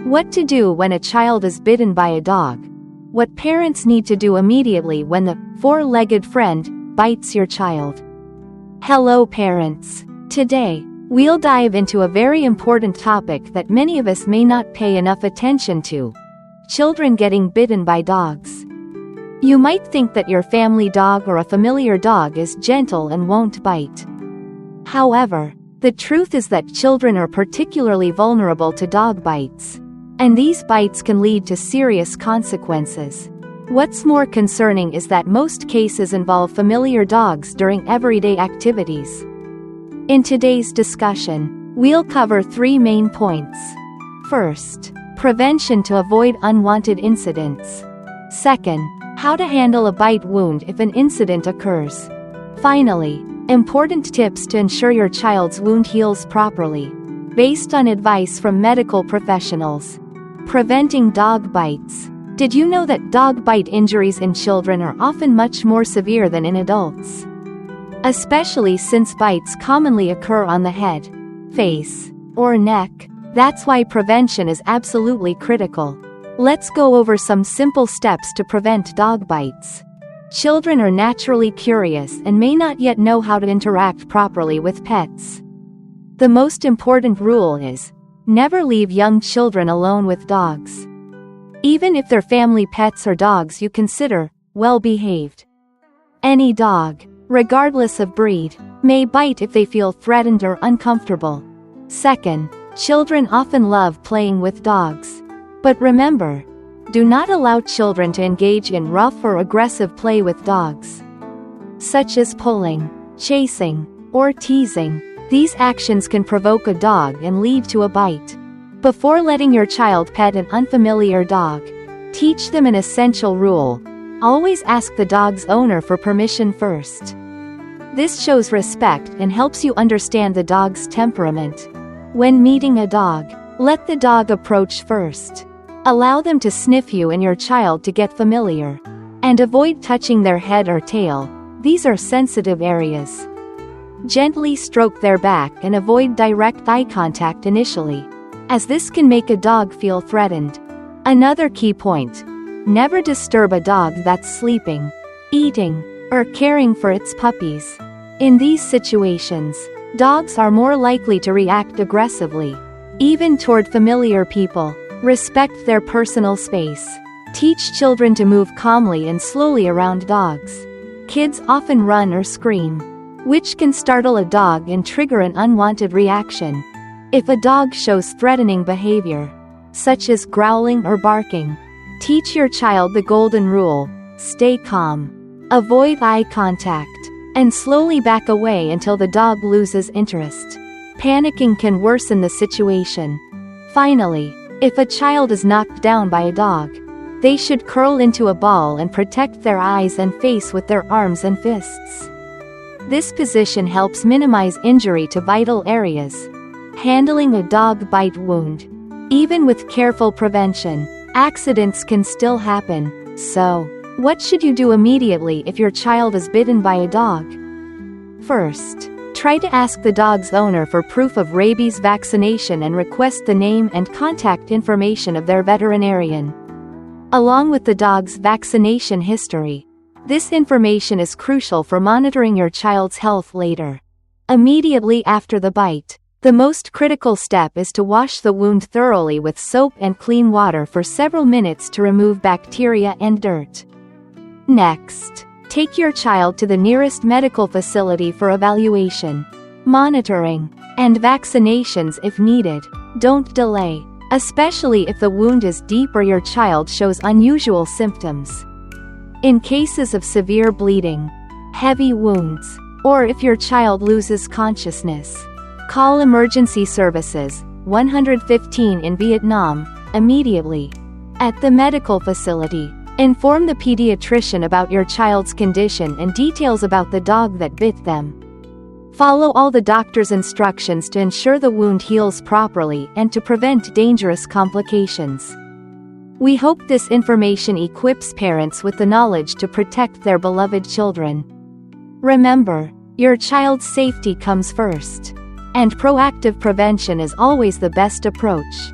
What to do when a child is bitten by a dog. What parents need to do immediately when the four-legged friend bites your child. Hello parents. Today, we'll dive into a very important topic that many of us may not pay enough attention to. Children getting bitten by dogs. You might think that your family dog or a familiar dog is gentle and won't bite. However, the truth is that children are particularly vulnerable to dog bites. And these bites can lead to serious consequences. What's more concerning is that most cases involve familiar dogs during everyday activities. In today's discussion, we'll cover 3 main points. First, prevention to avoid unwanted incidents. Second, how to handle a bite wound if an incident occurs. Finally, important tips to ensure your child's wound heals properly, based on advice from medical professionals. Preventing dog bites. Did you know that dog bite injuries in children are often much more severe than in adults? Especially since bites commonly occur on the head, face, or neck. That's why prevention is absolutely critical. Let's go over some simple steps to prevent dog bites. Children are naturally curious and may not yet know how to interact properly with pets. The most important rule is, never leave young children alone with dogs. Even if they're family pets or dogs you consider well-behaved. Any dog, regardless of breed, may bite if they feel threatened or uncomfortable. Second, children often love playing with dogs. But remember, do not allow children to engage in rough or aggressive play with dogs, such as pulling, chasing, or teasing. These actions can provoke a dog and lead to a bite. Before letting your child pet an unfamiliar dog, teach them an essential rule. Always ask the dog's owner for permission first. This shows respect and helps you understand the dog's temperament. When meeting a dog, let the dog approach first. Allow them to sniff you and your child to get familiar. And avoid touching their head or tail. These are sensitive areas. Gently stroke their back and avoid direct eye contact initially, as this can make a dog feel threatened. Another key point: never disturb a dog that's sleeping, eating, or caring for its puppies. In these situations, dogs are more likely to react aggressively, even toward familiar people. Respect their personal space. Teach children to move calmly and slowly around dogs. Kids often run or scream, which can startle a dog and trigger an unwanted reaction. If a dog shows threatening behavior, such as growling or barking, teach your child the golden rule: stay calm, avoid eye contact, and slowly back away until the dog loses interest. Panicking can worsen the situation. Finally, if a child is knocked down by a dog, they should curl into a ball and protect their eyes and face with their arms and fists. This position helps minimize injury to vital areas. Handling a dog bite wound. Even with careful prevention, accidents can still happen. So, what should you do immediately if your child is bitten by a dog? First, try to ask the dog's owner for proof of rabies vaccination and request the name and contact information of their veterinarian, along with the dog's vaccination history. This information is crucial for monitoring your child's health later. Immediately after the bite, the most critical step is to wash the wound thoroughly with soap and clean water for several minutes to remove bacteria and dirt. Next, take your child to the nearest medical facility for evaluation, monitoring, and vaccinations if needed. Don't delay, especially if the wound is deep or your child shows unusual symptoms. In cases of severe bleeding, heavy wounds, or if your child loses consciousness, call emergency services, 115 in Vietnam, immediately. At the medical facility, inform the pediatrician about your child's condition and details about the dog that bit them. Follow all the doctor's instructions to ensure the wound heals properly and to prevent dangerous complications. We hope this information equips parents with the knowledge to protect their beloved children. Remember, your child's safety comes first, and proactive prevention is always the best approach.